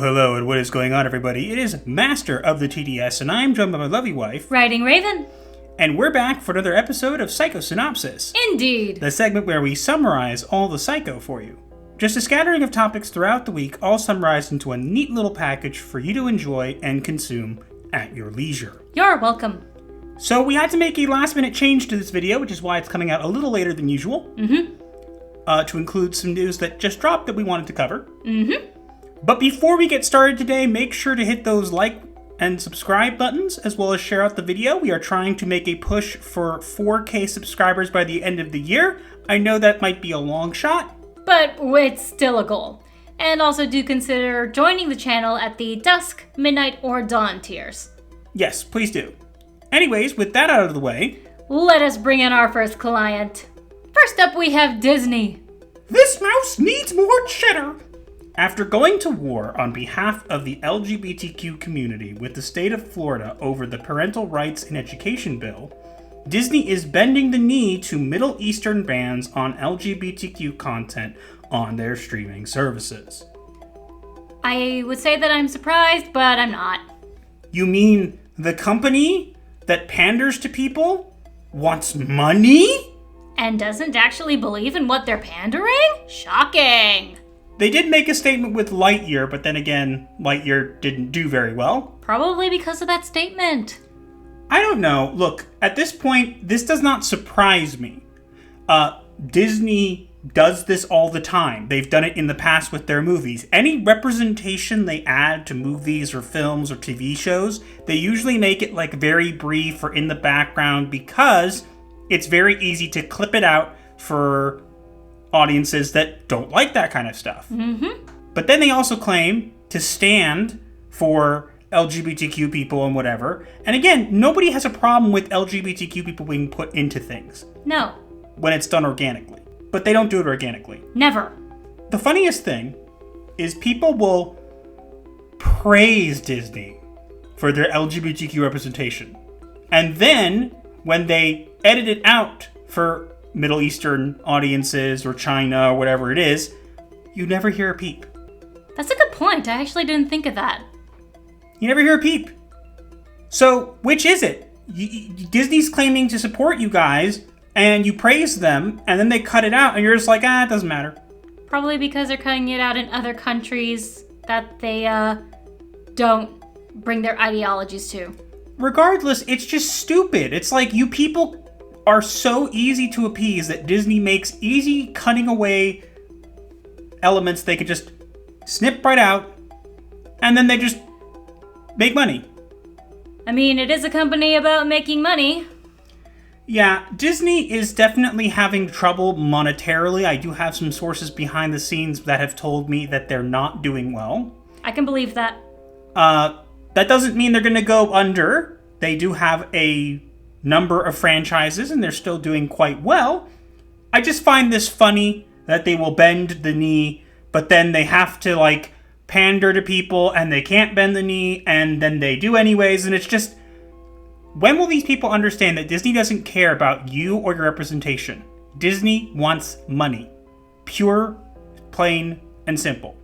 Hello, and what is going on, everybody? It is Master of the TDS, and I'm joined by my lovely wife, WritingRaven. And we're back for another episode of Psycho-Synopsis. Indeed. The segment where we summarize all the Psycho for you. Just a scattering of topics throughout the week, all summarized into a neat little package for you to enjoy and consume at your leisure. You're welcome. So we had to make a last-minute change to this video, which is why it's coming out a little later than usual. To include some news that just dropped that we wanted to cover. But before we get started today, make sure to hit those like and subscribe buttons, as well as share out the video. We are trying to make a push for 4K subscribers by the end of the year. I know that might be a long shot, but it's still a goal. And also do consider joining the channel at the dusk, midnight, or dawn tiers. Yes, please do. Anyways, with that out of the way, let us bring in our first client. First up, we have Disney. This mouse needs more cheddar. After going to war on behalf of the LGBTQ community with the state of Florida over the Parental Rights in Education bill, Disney is bending the knee to Middle Eastern bans on LGBTQ content on their streaming services. I would say that I'm surprised, but I'm not. You mean the company that panders to people wants money? And doesn't actually believe in what they're pandering? Shocking! They did make a statement with Lightyear, but then again, Lightyear didn't do very well. Probably because of that statement. I don't know. Look, at this point, this does not surprise me. Disney does this all the time. They've done it in the past with their movies. Any representation they add to movies or films or TV shows, they usually make it like very brief or in the background because it's very easy to clip it out for audiences that don't like that kind of stuff. But then they also claim to stand for LGBTQ people and whatever. And again, nobody has a problem with LGBTQ people being put into things. No. When it's done organically. But they don't do it organically. Never. The funniest thing is people will praise Disney for their LGBTQ representation. And then, when they edit it out for Middle Eastern audiences or China or whatever it is, you never hear a peep. That's a good point. I actually didn't think of that. You never hear a peep. So, which is it? Disney's claiming to support you guys, and you praise them, and then they cut it out, and you're just like, it doesn't matter. Probably because they're cutting it out in other countries that they don't bring their ideologies to. Regardless, it's just stupid. It's like you people are so easy to appease that Disney makes easy cutting away elements they could just snip right out, and then they just make money. I mean, it is a company about making money. Yeah, Disney is definitely having trouble monetarily. I do have some sources behind the scenes that have told me that they're not doing well. I can believe that. That doesn't mean they're going to go under. They do have a number of franchises, and they're still doing quite well. I just find this funny that they will bend the knee, but then they have to, pander to people, and they can't bend the knee, and then they do anyways, and it's just... When will these people understand that Disney doesn't care about you or your representation? Disney wants money. Pure, plain, and simple.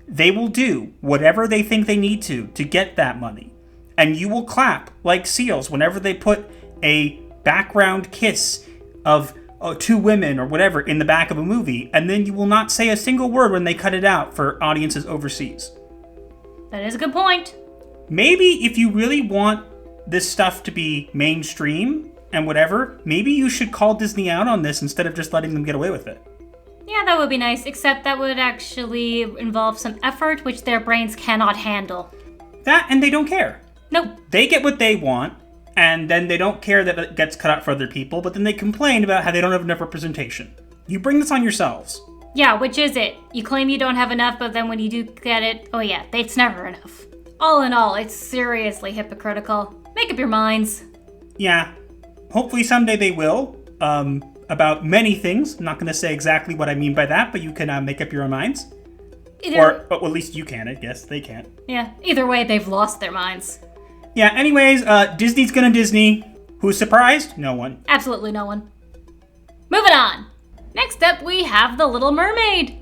They will do whatever they think they need to get that money. And you will clap like seals whenever they put a background kiss of two women or whatever in the back of a movie, and then you will not say a single word when they cut it out for audiences overseas. That is a good point. Maybe if you really want this stuff to be mainstream and whatever, maybe you should call Disney out on this instead of just letting them get away with it. Yeah, that would be nice, except that would actually involve some effort, which their brains cannot handle. That, and they don't care. Nope. They get what they want, and then they don't care that it gets cut out for other people, but then they complain about how they don't have enough representation. You bring this on yourselves. Yeah, which is it? You claim you don't have enough, but then when you do get it, oh yeah, it's never enough. All in all, it's seriously hypocritical. Make up your minds. Yeah. Hopefully someday they will. About many things. I'm not going to say exactly what I mean by that, but you can make up your own minds. Or at least you can, I guess. They can't. Yeah, either way, they've lost their minds. Yeah, anyways, Disney's gonna Disney. Who's surprised? No one. Absolutely no one. Moving on. Next up, we have The Little Mermaid.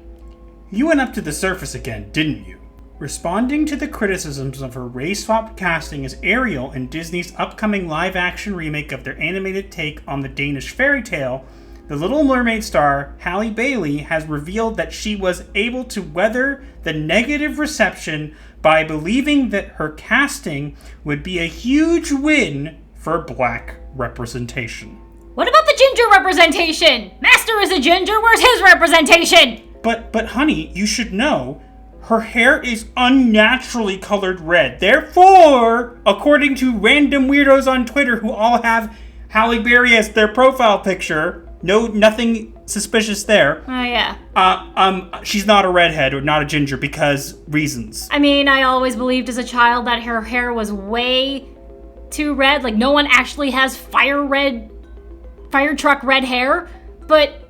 You went up to the surface again, didn't you? Responding to the criticisms of her race-swapped casting as Ariel in Disney's upcoming live-action remake of their animated take on the Danish fairy tale, The Little Mermaid star Halle Bailey has revealed that she was able to weather the negative reception by believing that her casting would be a huge win for Black representation. What about the ginger representation? Master is a ginger, where's his representation? But honey, you should know, her hair is unnaturally colored red. Therefore, according to random weirdos on Twitter who all have Halle Berry as their profile picture, nothing suspicious there. Oh, yeah. She's not a redhead or not a ginger because reasons. I mean, I always believed as a child that her hair was way too red. Like, no one actually has fire truck red hair, but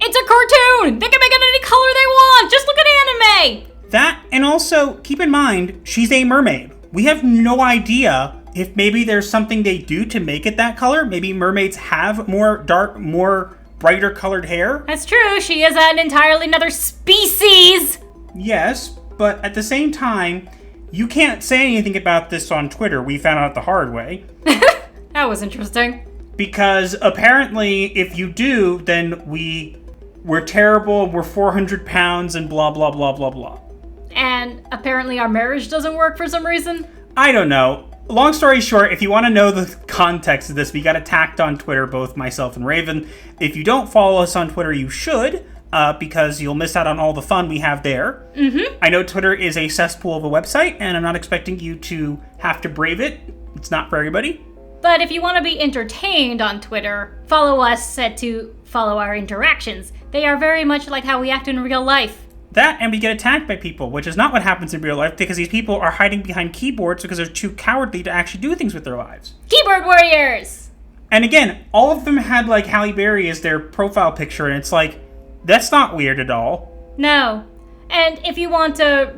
it's a cartoon! They can make it any color they want! Just look at anime! That, and also, keep in mind, she's a mermaid. We have no idea if maybe there's something they do to make it that color. Maybe mermaids have more brighter colored hair. That's true, she is an entirely another species! Yes, but at the same time, you can't say anything about this on Twitter. We found out the hard way. That was interesting. Because apparently, if you do, then we're terrible, we're 400 pounds, and blah, blah, blah, blah, blah. And apparently our marriage doesn't work for some reason? I don't know. Long story short, if you want to know the context of this, we got attacked on Twitter, both myself and Raven. If you don't follow us on Twitter, you should, because you'll miss out on all the fun we have there. Mm-hmm. I know Twitter is a cesspool of a website, and I'm not expecting you to have to brave it. It's not for everybody. But if you want to be entertained on Twitter, follow us set to follow our interactions. They are very much like how we act in real life. That, and we get attacked by people, which is not what happens in real life, because these people are hiding behind keyboards because they're too cowardly to actually do things with their lives. Keyboard warriors! And again, all of them had, like, Halle Berry as their profile picture, and it's like, that's not weird at all. No. And if you want to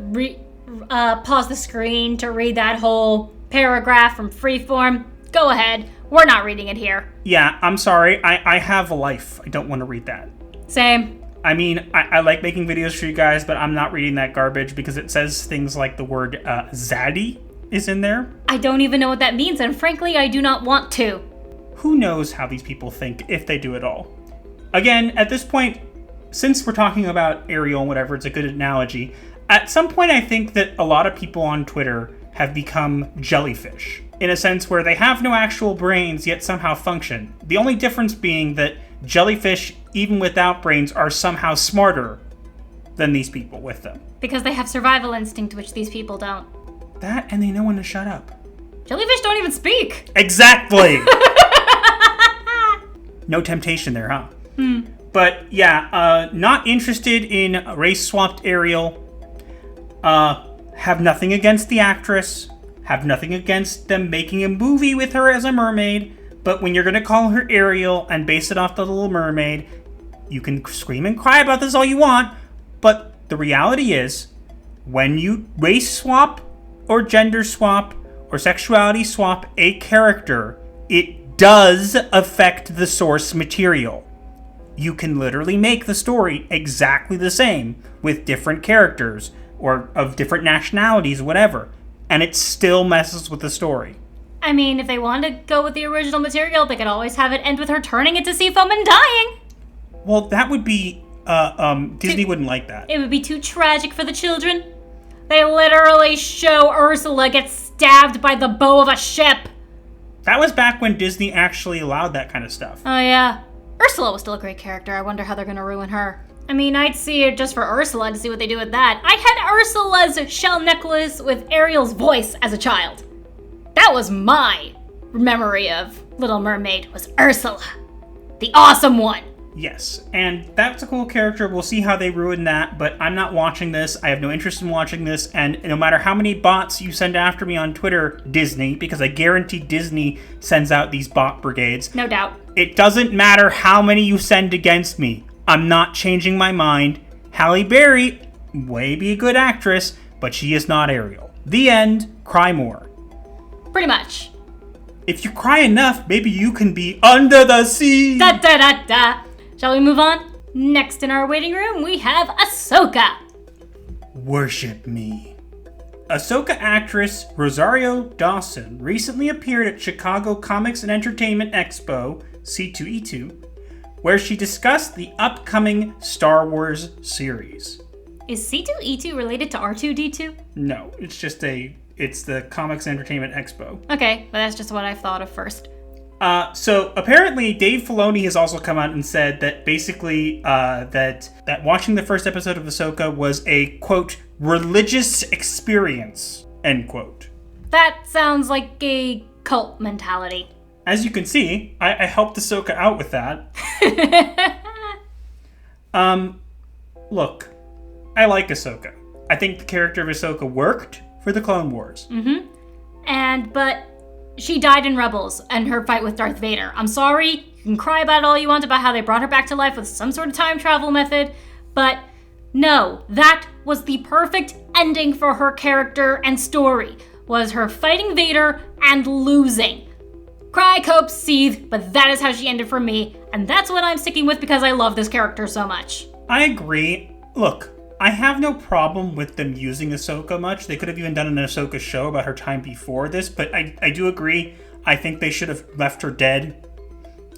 pause the screen to read that whole paragraph from Freeform, go ahead. We're not reading it here. Yeah, I'm sorry. I have a life. I don't want to read that. Same. I mean, I like making videos for you guys, but I'm not reading that garbage because it says things like the word zaddy is in there. I don't even know what that means, and frankly, I do not want to. Who knows how these people think, if they do at all. Again, at this point, since we're talking about Ariel and whatever, it's a good analogy. At some point, I think that a lot of people on Twitter have become jellyfish, in a sense where they have no actual brains yet somehow function. The only difference being that jellyfish, even without brains, are somehow smarter than these people with them. Because they have survival instinct, which these people don't. That, and they know when to shut up. Jellyfish don't even speak! Exactly! No temptation there, huh? But yeah, not interested in race-swapped Ariel. Have nothing against the actress. Have nothing against them making a movie with her as a mermaid. But when you're going to call her Ariel and base it off The Little Mermaid, you can scream and cry about this all you want. But the reality is, when you race swap or gender swap or sexuality swap a character, it does affect the source material. You can literally make the story exactly the same with different characters or of different nationalities, whatever. And it still messes with the story. I mean, if they want to go with the original material, they could always have it end with her turning into sea foam and dying. Well, that would be, Disney wouldn't like that. It would be too tragic for the children. They literally show Ursula get stabbed by the bow of a ship. That was back when Disney actually allowed that kind of stuff. Oh yeah. Ursula was still a great character. I wonder how they're gonna ruin her. I mean, I'd see it just for Ursula to see what they do with that. I had Ursula's shell necklace with Ariel's voice as a child. That was my memory of Little Mermaid, was Ursula. The awesome one. Yes, and that's a cool character. We'll see how they ruin that, but I'm not watching this. I have no interest in watching this, and no matter how many bots you send after me on Twitter, Disney, because I guarantee Disney sends out these bot brigades. No doubt. It doesn't matter how many you send against me. I'm not changing my mind. Halle Berry may be a good actress, but she is not Ariel. The end. Cry more. Pretty much. If you cry enough, maybe you can be under the sea. Da da da da. Shall we move on? Next in our waiting room, we have Ahsoka. Worship me. Ahsoka actress Rosario Dawson recently appeared at Chicago Comics and Entertainment Expo, C2E2, where she discussed the upcoming Star Wars series. Is C2E2 related to R2D2? No, it's the Comics and Entertainment Expo. Okay, but that's just what I thought of first. So apparently Dave Filoni has also come out and said that basically that watching the first episode of Ahsoka was a, quote, religious experience, end quote. That sounds like a cult mentality. As you can see, I helped Ahsoka out with that. Look, I like Ahsoka. I think the character of Ahsoka worked for the Clone Wars. But she died in Rebels and her fight with Darth Vader. I'm sorry, you can cry about it all you want about how they brought her back to life with some sort of time travel method, but no, that was the perfect ending for her character and story, was her fighting Vader and losing. Cry, cope, seethe, but that is how she ended for me, and that's what I'm sticking with because I love this character so much. I agree. Look, I have no problem with them using Ahsoka much. They could have even done an Ahsoka show about her time before this, but I do agree. I think they should have left her dead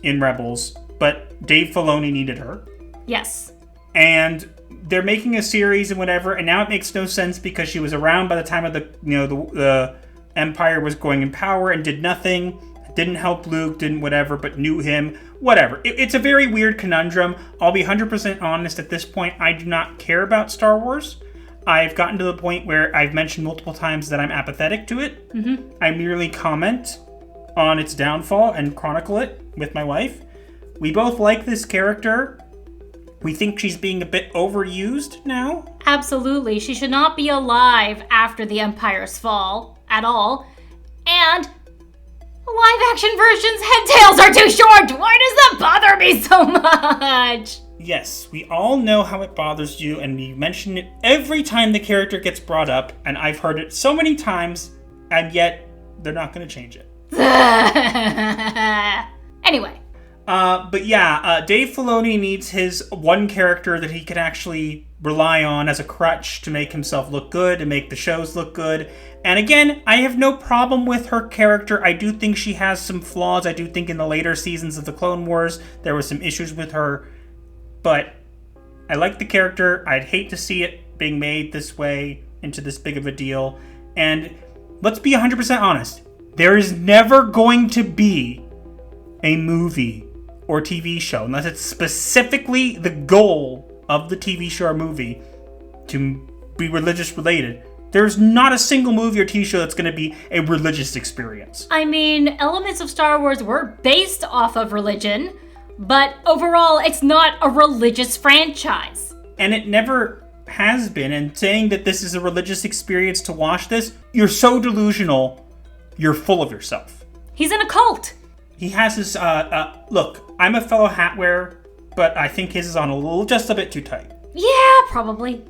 in Rebels, but Dave Filoni needed her. Yes. And they're making a series and whatever, and now it makes no sense because she was around by the time of the Empire was going in power and did nothing. Didn't help Luke, didn't whatever, but knew him. Whatever. It's a very weird conundrum. I'll be 100% honest at this point. I do not care about Star Wars. I've gotten to the point where I've mentioned multiple times that I'm apathetic to it. I merely comment on its downfall and chronicle it with my wife. We both like this character. We think she's being a bit overused now. Absolutely. She should not be alive after the Empire's fall at all. And live-action versions' head tails are too short! Why does that bother me so much? Yes, we all know how it bothers you, and you mention it every time the character gets brought up, and I've heard it so many times, and yet they're not going to change it. Anyway. But yeah, Dave Filoni needs his one character that he can actually rely on as a crutch to make himself look good and make the shows look good. And again, I have no problem with her character. I do think she has some flaws. I do think in the later seasons of the Clone Wars, there were some issues with her. But I like the character. I'd hate to see it being made this way into this big of a deal. And let's be 100% honest. There is never going to be a movie or TV show, unless it's specifically the goal of the TV show or movie to be religious related. There's not a single movie or TV show that's going to be a religious experience. I mean, elements of Star Wars were based off of religion, but overall, it's not a religious franchise. And it never has been, and saying that this is a religious experience to watch this, you're so delusional, you're full of yourself. He's in a cult. He has his, look, I'm a fellow hat wearer, but I think his is on just a bit too tight. Yeah, probably.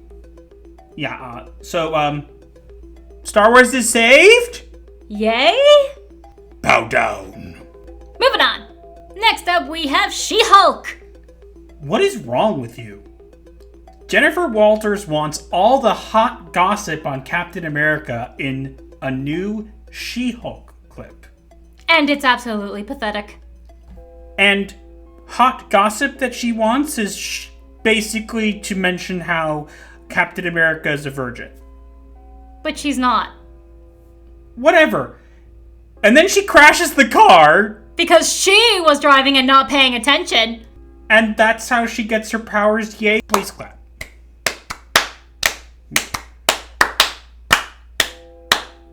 Yeah, so, Star Wars is saved? Yay? Bow down. Moving on. Next up, we have SheHulk. What is wrong with you? Jennifer Walters wants all the hot gossip on Captain America in a new SheHulk clip. And it's absolutely pathetic. And hot gossip that she wants is basically to mention how Captain America is a virgin. But she's not. Whatever. And then she crashes the car. Because she was driving and not paying attention. And that's how she gets her powers. Yay. Please clap.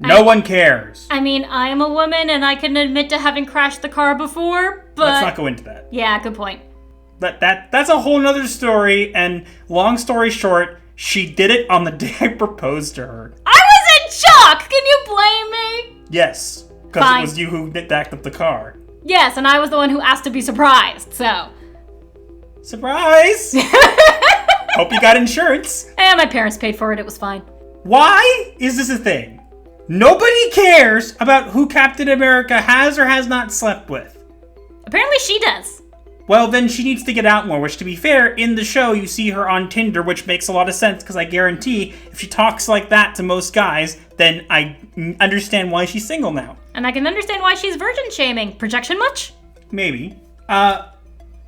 No one cares. I mean, I am a woman and I can admit to having crashed the car before, but... Let's not go into that. Yeah, good point. That's a whole nother story, and long story short, she did it on the day I proposed to her. I was in shock! Can you blame me? Yes, because it was you who backed up the car. Yes, and I was the one who asked to be surprised, so... Surprise! Hope you got insurance. And my parents paid for it, it was fine. Why is this a thing? Nobody cares about who Captain America has or has not slept with. Apparently she does. Well, then she needs to get out more, which, to be fair, in the show, you see her on Tinder, which makes a lot of sense, because I guarantee if she talks like that to most guys, then I understand why she's single now. And I can understand why she's virgin shaming. Projection much? Maybe.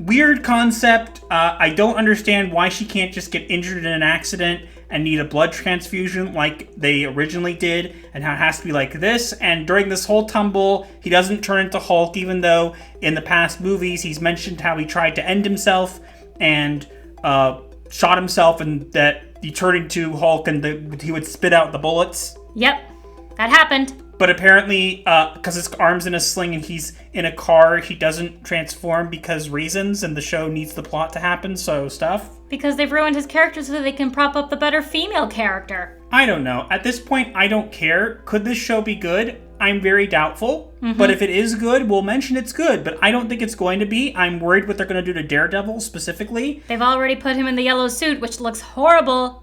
Weird concept. I don't understand why she can't just get injured in an accident and need a blood transfusion like they originally did, and how it has to be like this. And during this whole tumble, he doesn't turn into Hulk, even though in the past movies he's mentioned how he tried to end himself and shot himself, and that he turned into Hulk and he would spit out the bullets. Yep, that happened. But apparently, because his arm's in a sling and he's in a car, he doesn't transform because reasons, and the show needs the plot to happen, so stuff. Because they've ruined his character so they can prop up the better female character. I don't know. At this point, I don't care. Could this show be good? I'm very doubtful. Mm-hmm. But if it is good, we'll mention it's good. But I don't think it's going to be. I'm worried what they're going to do to Daredevil specifically. They've already put him in the yellow suit, which looks horrible.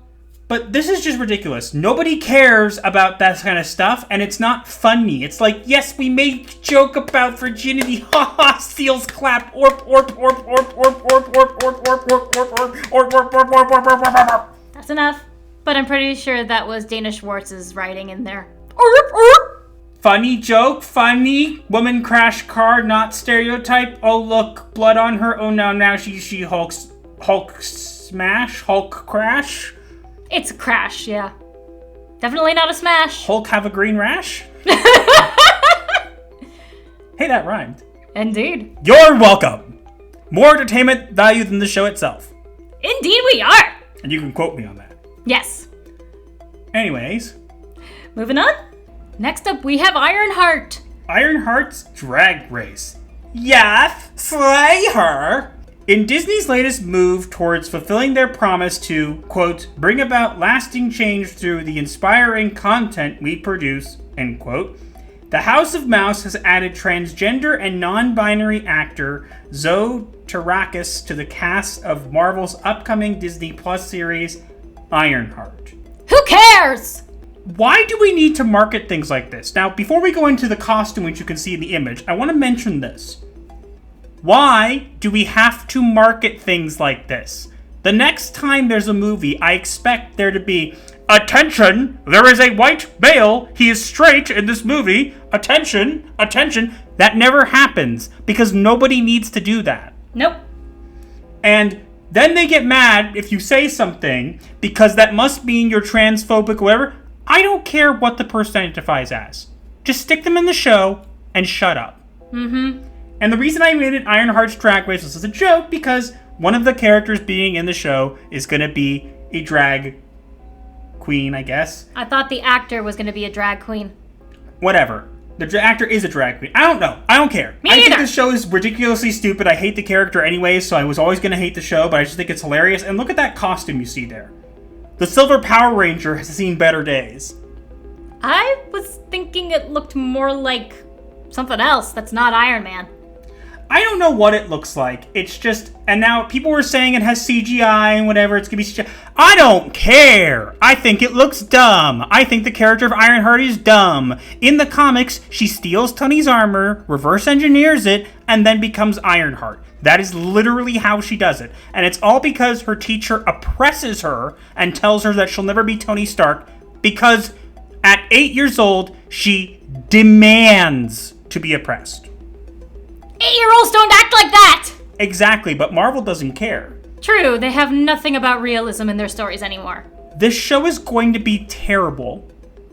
But this is just ridiculous. Nobody cares about that kind of stuff, and it's not funny. It's like, yes, we make joke about virginity. Ha ha, seals clap. Orp, orp, orp, orp, orp, orp, orp, orp, orp, orp, orp, orp, orp, orp, orp, orp, orp, orp. That's enough. But I'm pretty sure that was Dana Schwartz's writing in there. Orp, orp. Funny joke, funny. Woman crash car, not stereotype. Oh, look, blood on her. Oh, no, now she's She-Hulk's Hulk smash, Hulk crash. It's a crash, yeah. Definitely not a smash. Hulk have a green rash? Hey, that rhymed. Indeed. You're welcome. More entertainment value than the show itself. Indeed we are. And you can quote me on that. Yes. Anyways. Moving on. Next up, we have Ironheart. Ironheart's drag race. Yes, slay her. In Disney's latest move towards fulfilling their promise to, quote, bring about lasting change through the inspiring content we produce, end quote, the House of Mouse has added transgender and non-binary actor Zoe Terakis to the cast of Marvel's upcoming Disney Plus series, Ironheart. Who cares? Why do we need to market things like this? Now, before we go into the costume, which you can see in the image, I want to mention this. Why do we have to market things like this? The next time there's a movie, I expect there to be, attention, there is a white male, he is straight in this movie, attention, attention. That never happens, because nobody needs to do that. Nope. And then they get mad if you say something, because that must mean you're transphobic or whatever. I don't care what the person identifies as. Just stick them in the show and shut up. Mm-hmm. And the reason I made it Ironheart's Drag Race was as a joke, because one of the characters being in the show is going to be a drag queen, I guess. I thought the actor was going to be a drag queen. Whatever. The actor is a drag queen. I don't know. I don't care. Me I neither. think this show is ridiculously stupid. I hate the character anyway, so I was always going to hate the show, but I just think it's hilarious. And look at that costume you see there. The Silver Power Ranger has seen better days. I was thinking it looked more like something else that's not Iron Man. I don't know what it looks like. It's just, and now people were saying it has CGI and whatever, it's gonna be CGI. I don't care. I think it looks dumb. I think the character of Ironheart is dumb. In the comics, she steals Tony's armor, reverse engineers it, and then becomes Ironheart. That is literally how she does it. And it's all because her teacher oppresses her and tells her that she'll never be Tony Stark, because at 8 years old, she demands to be oppressed. 8-year-olds don't act like that! Exactly, but Marvel doesn't care. True, they have nothing about realism in their stories anymore. This show is going to be terrible,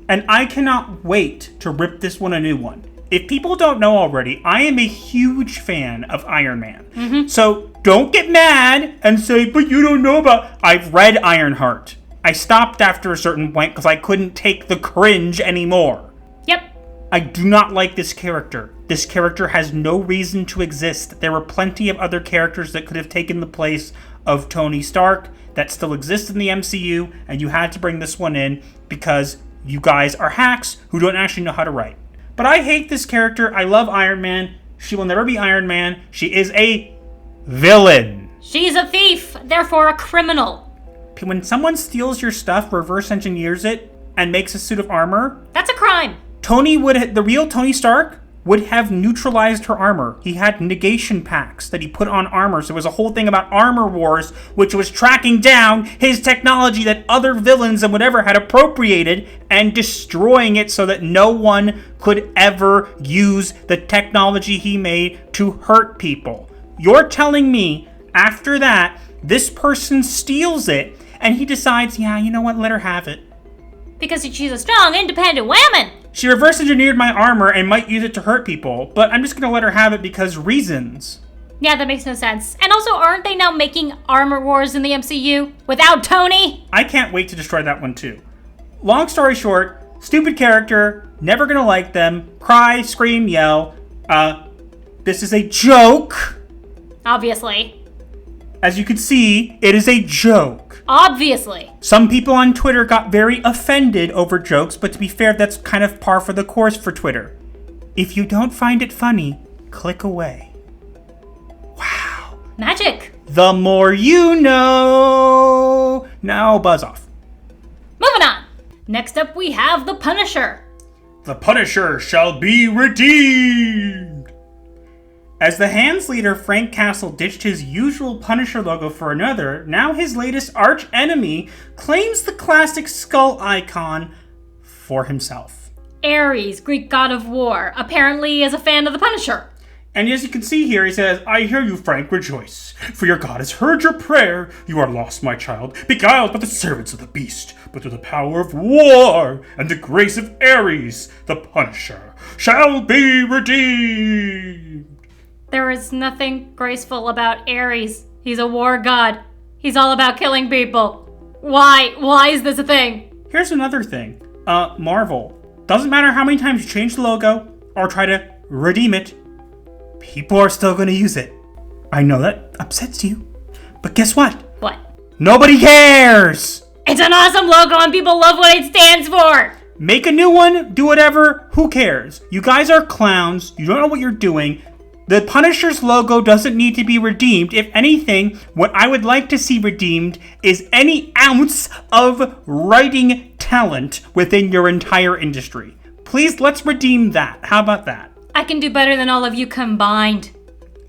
and I cannot wait to rip this one a new one. If people don't know already, I am a huge fan of Iron Man. Mm-hmm. So don't get mad and say, but you don't know about... I've read Ironheart. I stopped after a certain point because I couldn't take the cringe anymore. Yep. I do not like this character. This character has no reason to exist. There were plenty of other characters that could have taken the place of Tony Stark that still exist in the MCU, and you had to bring this one in because you guys are hacks who don't actually know how to write. But I hate this character. I love Iron Man. She will never be Iron Man. She is a villain. She's a thief, therefore a criminal. When someone steals your stuff, reverse engineers it, and makes a suit of armor, That's a crime. the real Tony Stark would have neutralized her armor. He had negation packs that he put on armor. So it was a whole thing about armor wars, which was tracking down his technology that other villains and whatever had appropriated and destroying it so that no one could ever use the technology he made to hurt people. You're telling me after that, this person steals it and he decides, yeah, you know what, let her have it. Because she's a strong, independent woman. She reverse engineered my armor and might use it to hurt people, but I'm just gonna let her have it because reasons. Yeah, that makes no sense. And also, aren't they now making Armor Wars in the MCU? Without Tony? I can't wait to destroy that one too. Long story short, stupid character, never gonna like them, cry, scream, yell. This is a joke. Obviously. As you can see, it is a joke. Obviously. Some people on Twitter got very offended over jokes, but to be fair, that's kind of par for the course for Twitter. If you don't find it funny, click away. Wow. Magic. The more you know. Now buzz off. Moving on. Next up, we have the Punisher. The Punisher shall be redeemed. As the Hands leader, Frank Castle ditched his usual Punisher logo for another, now his latest arch-enemy claims the classic skull icon for himself. Ares, Greek god of war, apparently is a fan of the Punisher. And as you can see here, he says, I hear you, Frank, rejoice. For your God has heard your prayer. You are lost, my child, beguiled by the servants of the beast. But through the power of war and the grace of Ares, the Punisher shall be redeemed. There is nothing graceful about Ares. He's a war god. He's all about killing people. Why is this a thing? Here's another thing. Marvel. Doesn't matter how many times you change the logo or try to redeem it, people are still going to use it. I know that upsets you, but guess what? What? Nobody cares! It's an awesome logo and people love what it stands for! Make a new one, do whatever, who cares? You guys are clowns, you don't know what you're doing. The Punisher's logo doesn't need to be redeemed. If anything, what I would like to see redeemed is any ounce of writing talent within your entire industry. Please, let's redeem that. How about that? I can do better than all of you combined.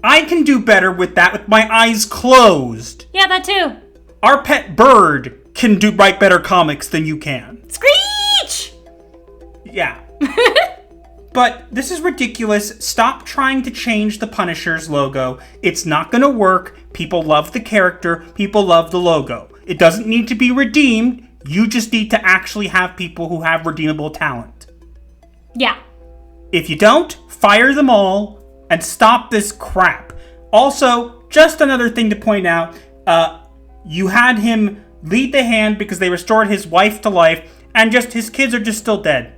I can do better with that with my eyes closed. Yeah, that too. Our pet bird can write better comics than you can. Screech! Yeah. But this is ridiculous. Stop trying to change the Punisher's logo. It's not going to work. People love the character. People love the logo. It doesn't need to be redeemed. You just need to actually have people who have redeemable talent. Yeah. If you don't, fire them all and stop this crap. Also, just another thing to point out, you had him lead the hand because they restored his wife to life, and just his kids are just still dead.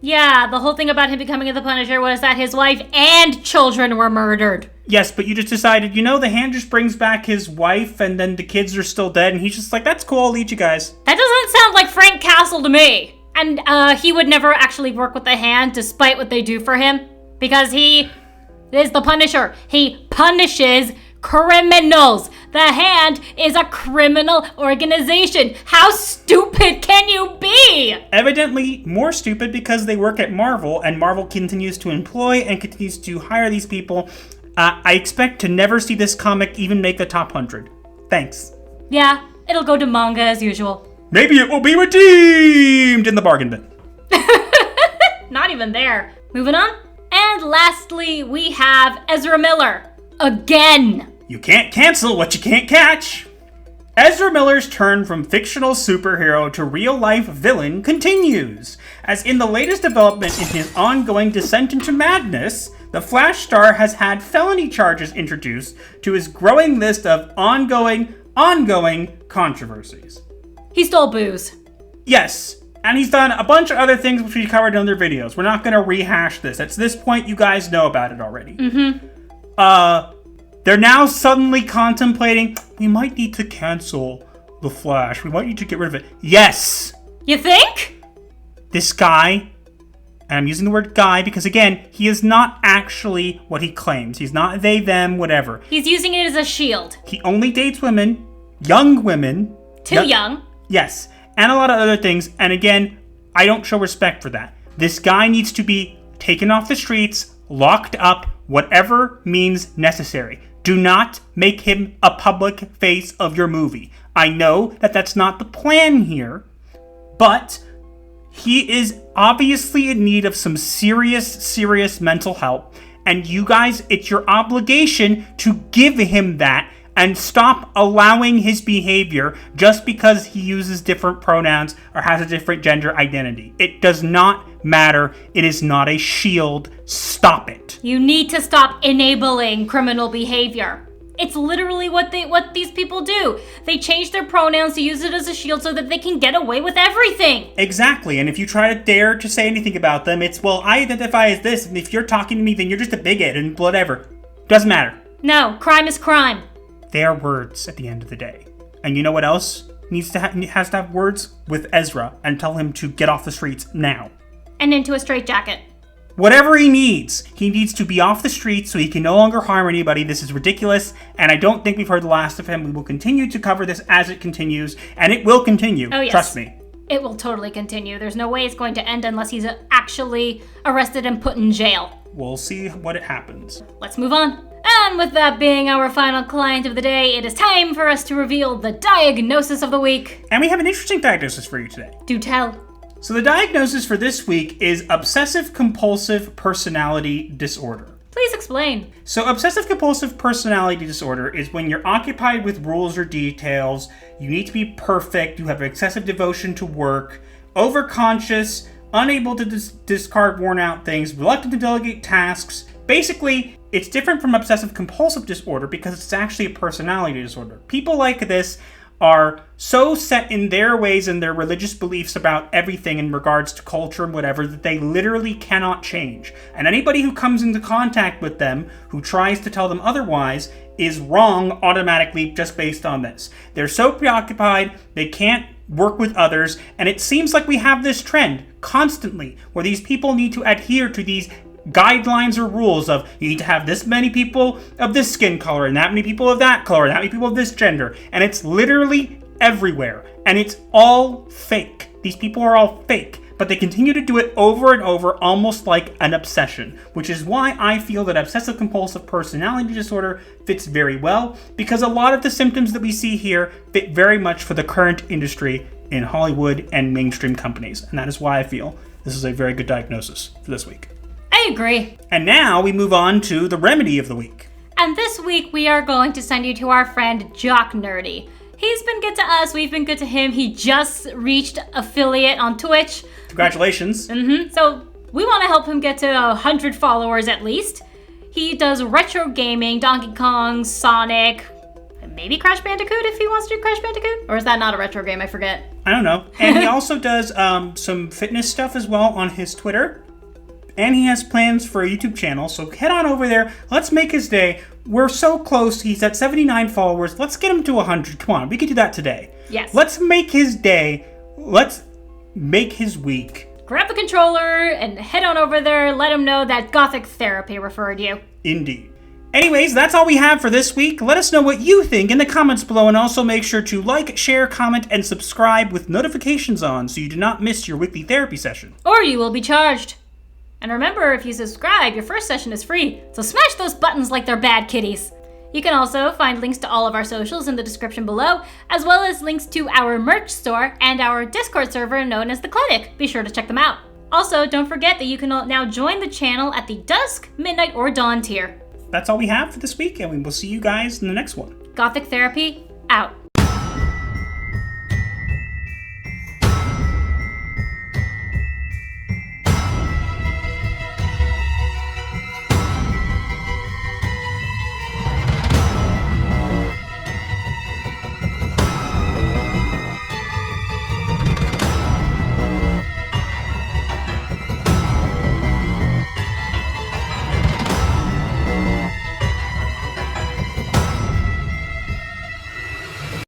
Yeah, the whole thing about him becoming the Punisher was that his wife and children were murdered. Yes, but you just decided, the hand just brings back his wife and then the kids are still dead, and he's just like, that's cool, I'll lead you guys. That doesn't sound like Frank Castle to me. And he would never actually work with the hand despite what they do for him. Because he is the Punisher. He punishes criminals. The Hand is a criminal organization. How stupid can you be? Evidently more stupid because they work at Marvel, and Marvel continues to employ and continues to hire these people. I expect to never see this comic even make the top 100. Thanks. Yeah, it'll go to manga as usual. Maybe it will be redeemed in the bargain bin. Not even there. Moving on. And lastly, we have Ezra Miller. Again. You can't cancel what you can't catch. Ezra Miller's turn from fictional superhero to real-life villain continues, as in the latest development in his ongoing descent into madness, the Flash star has had felony charges introduced to his growing list of ongoing controversies. He stole booze. Yes, and he's done a bunch of other things which we covered in other videos. We're not going to rehash this. At this point, you guys know about it already. They're now suddenly contemplating, we might need to cancel The Flash. We might need to get rid of it. Yes! You think? This guy, and I'm using the word guy because, again, he is not actually what he claims. He's not they, them, whatever. He's using it as a shield. He only dates women, young women. Too young. Yes, and a lot of other things. And again, I don't show respect for that. This guy needs to be taken off the streets, locked up, whatever means necessary. Do not make him a public face of your movie. I know that that's not the plan here, but he is obviously in need of some serious mental help. And you guys, it's your obligation to give him that and stop allowing his behavior just because he uses different pronouns or has a different gender identity. It does not matter. It is not a shield. Stop it. You need to stop enabling criminal behavior. It's literally what these people do. They change their pronouns to use it as a shield so that they can get away with everything. Exactly, and if you try to dare to say anything about them, it's, well, I identify as this, and if you're talking to me, then you're just a bigot and whatever. Doesn't matter. No, crime is crime. They are words at the end of the day. And you know what else has to have words? With Ezra, and tell him to get off the streets now. And into a straitjacket. Whatever he needs to be off the streets so he can no longer harm anybody. This is ridiculous, and I don't think we've heard the last of him. We will continue to cover this as it continues, and it will continue. Oh, yes. Trust me. It will totally continue. There's no way it's going to end unless he's actually arrested and put in jail. We'll see what happens. Let's move on. And with that being our final client of the day, it is time for us to reveal the diagnosis of the week. And we have an interesting diagnosis for you today. Do tell. So the diagnosis for this week is obsessive-compulsive personality disorder. Please explain. So obsessive-compulsive personality disorder is when you're occupied with rules or details, you need to be perfect, you have excessive devotion to work, overconscious, unable to discard worn-out things, reluctant to delegate tasks. Basically, it's different from obsessive-compulsive disorder because it's actually a personality disorder. People like this are so set in their ways and their religious beliefs about everything in regards to culture and whatever that they literally cannot change. And anybody who comes into contact with them, who tries to tell them otherwise, is wrong automatically just based on this. They're so preoccupied, they can't work with others, and it seems like we have this trend constantly where these people need to adhere to these guidelines or rules of you need to have this many people of this skin color and that many people of that color and that many people of this gender, and it's literally everywhere, and it's all fake. These people are all fake, but they continue to do it over and over, almost like an obsession, which is why I feel that obsessive compulsive personality disorder fits very well, because a lot of the symptoms that we see here fit very much for the current industry in Hollywood and mainstream companies, and that is why I feel this is a very good diagnosis for this week. I agree. And now we move on to the remedy of the week. And this week we are going to send you to our friend Jock Nerdy. He's been good to us, we've been good to him. He just reached affiliate on Twitch. Congratulations. So we want to help him get to 100 followers at least. He does retro gaming, Donkey Kong, Sonic, maybe Crash Bandicoot if he wants to do Crash Bandicoot? Or is that not a retro game? I forget. I don't know. And he also does some fitness stuff as well on his Twitter. And he has plans for a YouTube channel, so head on over there. Let's make his day. We're so close. He's at 79 followers. Let's get him to 100. Come on, we can do that today. Yes. Let's make his day. Let's make his week. Grab the controller and head on over there. Let him know that Gothic Therapy referred you. Indeed. Anyways, that's all we have for this week. Let us know what you think in the comments below, and also make sure to like, share, comment, and subscribe with notifications on so you do not miss your weekly therapy session. Or you will be charged. And remember, if you subscribe, your first session is free, so smash those buttons like they're bad kitties. You can also find links to all of our socials in the description below, as well as links to our merch store and our Discord server known as The Clinic. Be sure to check them out. Also, don't forget that you can now join the channel at the Dusk, Midnight, or Dawn tier. That's all we have for this week, and we will see you guys in the next one. Gothic Therapy, out.